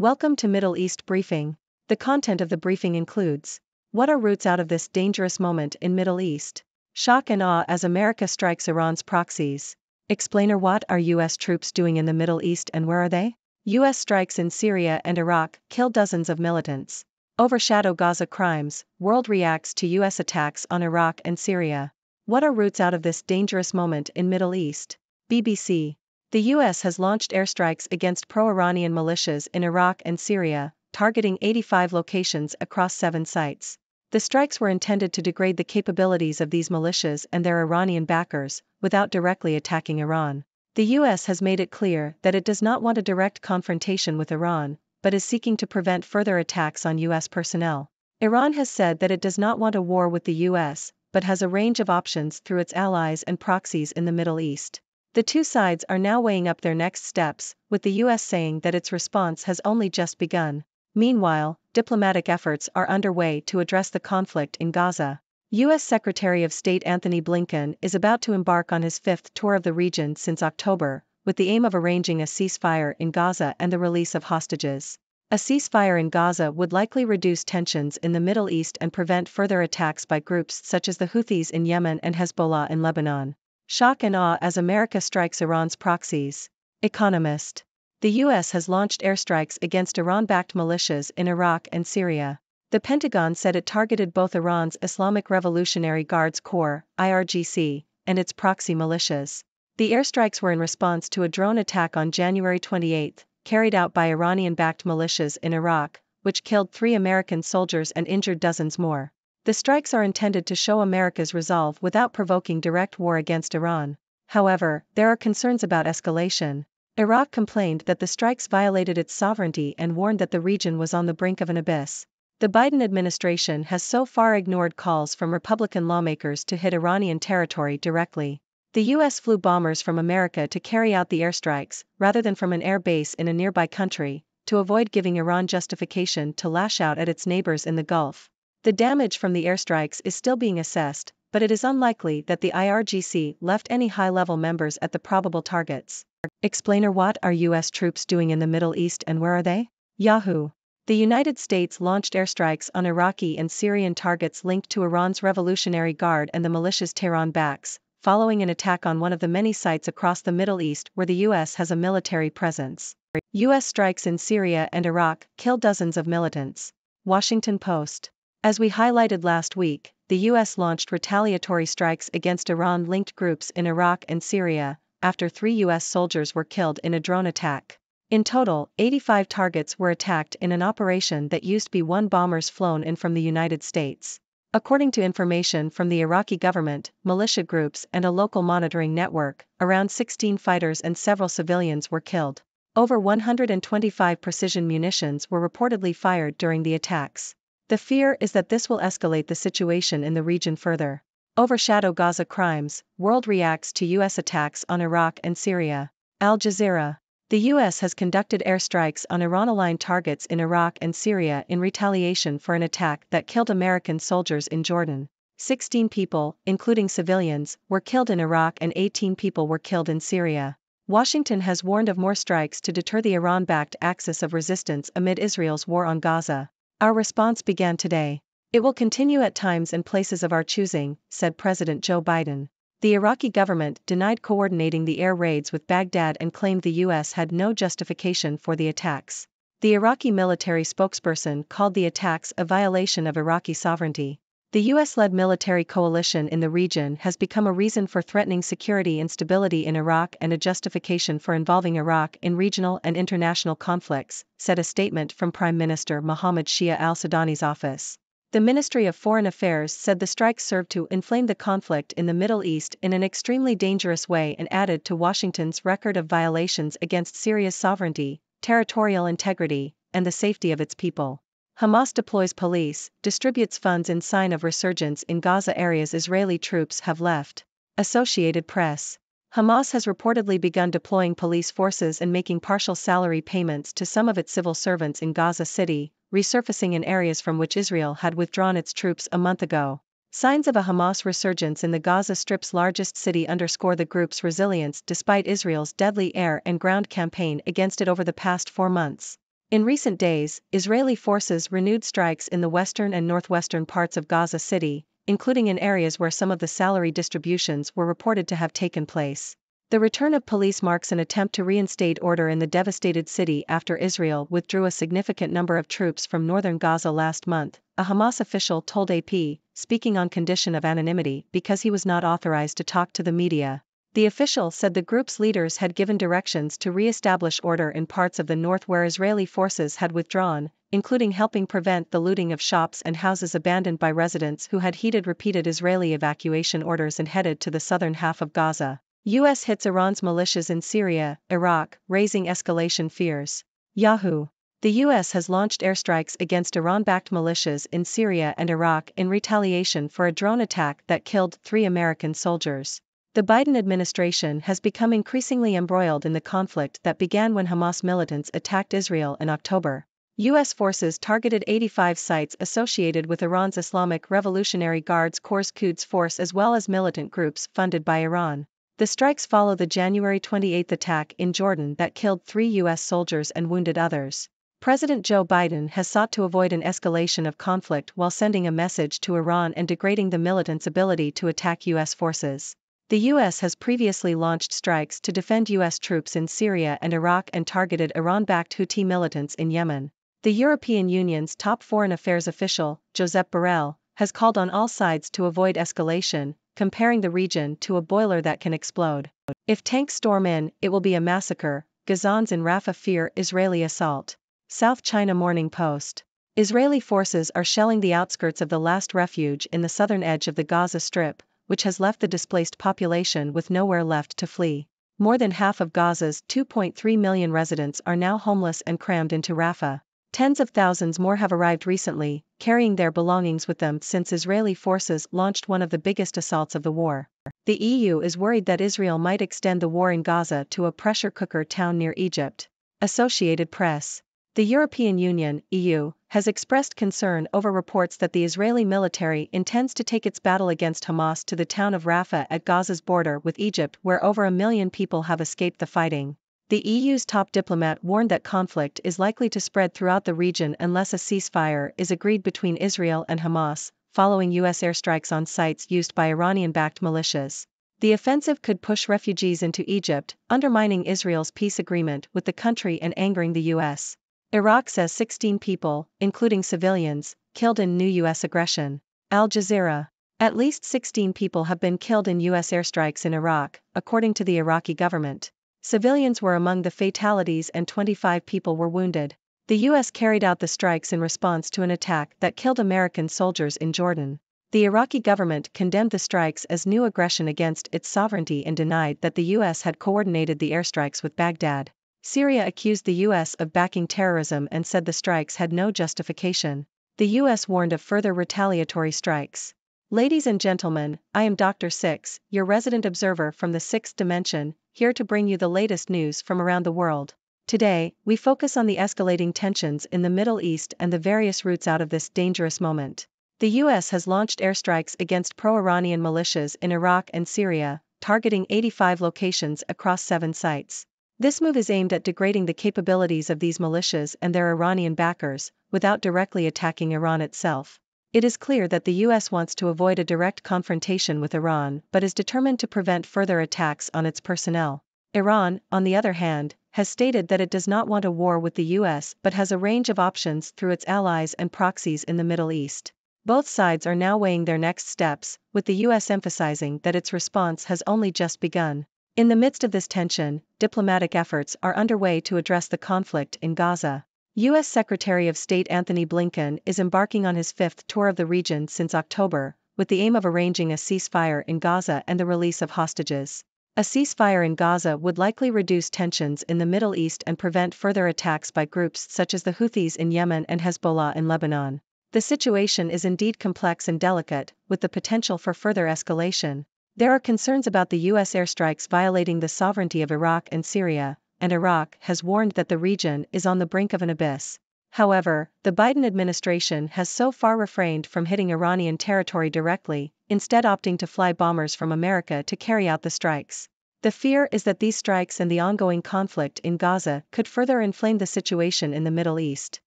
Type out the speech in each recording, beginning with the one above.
Welcome to Middle East Briefing. The content of the briefing includes: what are roots out of this dangerous moment in Middle East? Shock and awe as America strikes Iran's proxies. Explainer: what are US troops doing in the Middle East and where are they? US strikes in Syria and Iraq kill dozens of militants. Overshadow Gaza crimes, world reacts to US attacks on Iraq and Syria. What are roots out of this dangerous moment in Middle East? BBC. The US has launched airstrikes against pro-Iranian militias in Iraq and Syria, targeting 85 locations across 7 sites. The strikes were intended to degrade the capabilities of these militias and their Iranian backers, without directly attacking Iran. The US has made it clear that it does not want a direct confrontation with Iran, but is seeking to prevent further attacks on US personnel. Iran has said that it does not want a war with the US, but has a range of options through its allies and proxies in the Middle East. The two sides are now weighing up their next steps, with the US saying that its response has only just begun. Meanwhile, diplomatic efforts are underway to address the conflict in Gaza. US Secretary of State Antony Blinken is about to embark on his 5th tour of the region since October, with the aim of arranging a ceasefire in Gaza and the release of hostages. A ceasefire in Gaza would likely reduce tensions in the Middle East and prevent further attacks by groups such as the Houthis in Yemen and Hezbollah in Lebanon. Shock and awe as America strikes Iran's proxies. Economist. The US has launched airstrikes against Iran-backed militias in Iraq and Syria. The Pentagon said it targeted both Iran's Islamic Revolutionary Guards Corps, IRGC, and its proxy militias. The airstrikes were in response to a drone attack on January 28, carried out by Iranian-backed militias in Iraq, which killed 3 American soldiers and injured dozens more. The strikes are intended to show America's resolve without provoking direct war against Iran. However, there are concerns about escalation. Iraq complained that the strikes violated its sovereignty and warned that the region was on the brink of an abyss. The Biden administration has so far ignored calls from Republican lawmakers to hit Iranian territory directly. The US flew bombers from America to carry out the airstrikes, rather than from an air base in a nearby country, to avoid giving Iran justification to lash out at its neighbors in the Gulf. The damage from the airstrikes is still being assessed, but it is unlikely that the IRGC left any high-level members at the probable targets. Explainer: what are US troops doing in the Middle East and where are they? Yahoo! The United States launched airstrikes on Iraqi and Syrian targets linked to Iran's Revolutionary Guard and the militias Tehran backs, following an attack on one of the many sites across the Middle East where the US has a military presence. US strikes in Syria and Iraq kill dozens of militants. Washington Post. As we highlighted last week, the US launched retaliatory strikes against Iran-linked groups in Iraq and Syria, after 3 US soldiers were killed in a drone attack. In total, 85 targets were attacked in an operation that used B-1 bombers flown in from the United States. According to information from the Iraqi government, militia groups and a local monitoring network, around 16 fighters and several civilians were killed. Over 125 precision munitions were reportedly fired during the attacks. The fear is that this will escalate the situation in the region further. Overshadow Gaza crimes, world reacts to US attacks on Iraq and Syria. Al Jazeera. The US has conducted airstrikes on Iran-aligned targets in Iraq and Syria in retaliation for an attack that killed American soldiers in Jordan. 16 people, including civilians, were killed in Iraq and 18 people were killed in Syria. Washington has warned of more strikes to deter the Iran-backed axis of resistance amid Israel's war on Gaza. Our response began today. It will continue at times and places of our choosing, said President Joe Biden. The Iraqi government denied coordinating the air raids with Baghdad and claimed the US had no justification for the attacks. The Iraqi military spokesperson called the attacks a violation of Iraqi sovereignty. The US-led military coalition in the region has become a reason for threatening security instability in Iraq and a justification for involving Iraq in regional and international conflicts, said a statement from Prime Minister Mohammed Shia al-Sudani's office. The Ministry of Foreign Affairs said the strikes served to inflame the conflict in the Middle East in an extremely dangerous way and added to Washington's record of violations against Syria's sovereignty, territorial integrity, and the safety of its people. Hamas deploys police, distributes funds in sign of resurgence in Gaza areas Israeli troops have left. Associated Press. Hamas has reportedly begun deploying police forces and making partial salary payments to some of its civil servants in Gaza City, resurfacing in areas from which Israel had withdrawn its troops a month ago. Signs of a Hamas resurgence in the Gaza Strip's largest city underscore the group's resilience despite Israel's deadly air and ground campaign against it over the past 4 months. In recent days, Israeli forces renewed strikes in the western and northwestern parts of Gaza City, including in areas where some of the salary distributions were reported to have taken place. The return of police marks an attempt to reinstate order in the devastated city after Israel withdrew a significant number of troops from northern Gaza last month, a Hamas official told AP, speaking on condition of anonymity because he was not authorized to talk to the media. The official said the group's leaders had given directions to re-establish order in parts of the north where Israeli forces had withdrawn, including helping prevent the looting of shops and houses abandoned by residents who had heeded repeated Israeli evacuation orders and headed to the southern half of Gaza. U.S. hits Iran's militias in Syria, Iraq, raising escalation fears. Yahoo! The U.S. has launched airstrikes against Iran-backed militias in Syria and Iraq in retaliation for a drone attack that killed 3 American soldiers. The Biden administration has become increasingly embroiled in the conflict that began when Hamas militants attacked Israel in October. U.S. forces targeted 85 sites associated with Iran's Islamic Revolutionary Guards Corps Quds Force as well as militant groups funded by Iran. The strikes follow the January 28 attack in Jordan that killed 3 U.S. soldiers and wounded others. President Joe Biden has sought to avoid an escalation of conflict while sending a message to Iran and degrading the militants' ability to attack U.S. forces. The U.S. has previously launched strikes to defend U.S. troops in Syria and Iraq and targeted Iran-backed Houthi militants in Yemen. The European Union's top foreign affairs official, Josep Borrell, has called on all sides to avoid escalation, comparing the region to a boiler that can explode. If tanks storm in, it will be a massacre, Gazans in Rafah fear Israeli assault. South China Morning Post. Israeli forces are shelling the outskirts of the last refuge in the southern edge of the Gaza Strip, which has left the displaced population with nowhere left to flee. More than half of Gaza's 2.3 million residents are now homeless and crammed into Rafah. Tens of thousands more have arrived recently, carrying their belongings with them since Israeli forces launched one of the biggest assaults of the war. The EU is worried that Israel might extend the war in Gaza to a pressure cooker town near Egypt. Associated Press. The European Union, EU, has expressed concern over reports that the Israeli military intends to take its battle against Hamas to the town of Rafah at Gaza's border with Egypt where over 1 million people have escaped the fighting. The EU's top diplomat warned that conflict is likely to spread throughout the region unless a ceasefire is agreed between Israel and Hamas, following U.S. airstrikes on sites used by Iranian-backed militias. The offensive could push refugees into Egypt, undermining Israel's peace agreement with the country and angering the U.S. Iraq says 16 people, including civilians, killed in new U.S. aggression. Al Jazeera. At least 16 people have been killed in U.S. airstrikes in Iraq, according to the Iraqi government. Civilians were among the fatalities and 25 people were wounded. The U.S. carried out the strikes in response to an attack that killed American soldiers in Jordan. The Iraqi government condemned the strikes as new aggression against its sovereignty and denied that the U.S. had coordinated the airstrikes with Baghdad. Syria accused the U.S. of backing terrorism and said the strikes had no justification. The U.S. warned of further retaliatory strikes. Ladies and gentlemen, I am Dr. Six, your resident observer from the sixth dimension, here to bring you the latest news from around the world. Today, we focus on the escalating tensions in the Middle East and the various routes out of this dangerous moment. The U.S. has launched airstrikes against pro-Iranian militias in Iraq and Syria, targeting 85 locations across 7 sites. This move is aimed at degrading the capabilities of these militias and their Iranian backers, without directly attacking Iran itself. It is clear that the U.S. wants to avoid a direct confrontation with Iran but is determined to prevent further attacks on its personnel. Iran, on the other hand, has stated that it does not want a war with the U.S. but has a range of options through its allies and proxies in the Middle East. Both sides are now weighing their next steps, with the U.S. emphasizing that its response has only just begun. In the midst of this tension, diplomatic efforts are underway to address the conflict in Gaza. U.S. Secretary of State Anthony Blinken is embarking on his 5th tour of the region since October, with the aim of arranging a ceasefire in Gaza and the release of hostages. A ceasefire in Gaza would likely reduce tensions in the Middle East and prevent further attacks by groups such as the Houthis in Yemen and Hezbollah in Lebanon. The situation is indeed complex and delicate, with the potential for further escalation. There are concerns about the U.S. airstrikes violating the sovereignty of Iraq and Syria, and Iraq has warned that the region is on the brink of an abyss. However, the Biden administration has so far refrained from hitting Iranian territory directly, instead opting to fly bombers from America to carry out the strikes. The fear is that these strikes and the ongoing conflict in Gaza could further inflame the situation in the Middle East.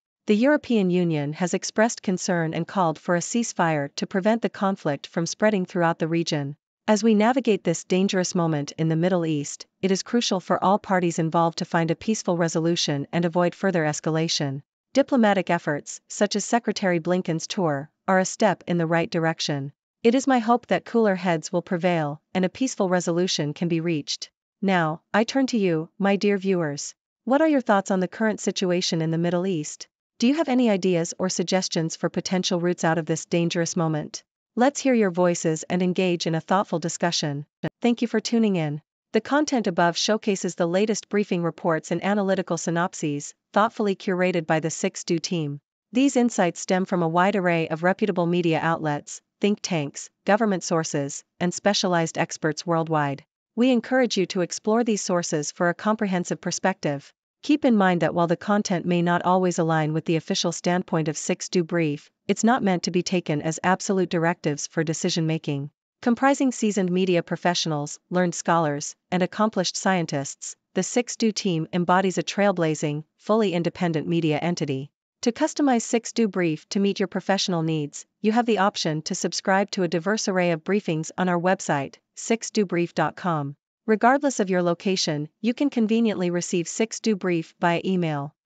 The European Union has expressed concern and called for a ceasefire to prevent the conflict from spreading throughout the region. As we navigate this dangerous moment in the Middle East, it is crucial for all parties involved to find a peaceful resolution and avoid further escalation. Diplomatic efforts, such as Secretary Blinken's tour, are a step in the right direction. It is my hope that cooler heads will prevail and a peaceful resolution can be reached. Now, I turn to you, my dear viewers. What are your thoughts on the current situation in the Middle East? Do you have any ideas or suggestions for potential routes out of this dangerous moment? Let's hear your voices and engage in a thoughtful discussion. Thank you for tuning in. The content above showcases the latest briefing reports and analytical synopses, thoughtfully curated by the 6Do team. These insights stem from a wide array of reputable media outlets, think tanks, government sources, and specialized experts worldwide. We encourage you to explore these sources for a comprehensive perspective. Keep in mind that while the content may not always align with the official standpoint of 6Do Brief, it's not meant to be taken as absolute directives for decision-making. Comprising seasoned media professionals, learned scholars, and accomplished scientists, the 6Do team embodies a trailblazing, fully independent media entity. To customize 6Do Brief to meet your professional needs, you have the option to subscribe to a diverse array of briefings on our website, 6dobrief.com. Regardless of your location, you can conveniently receive 6Do Brief via email.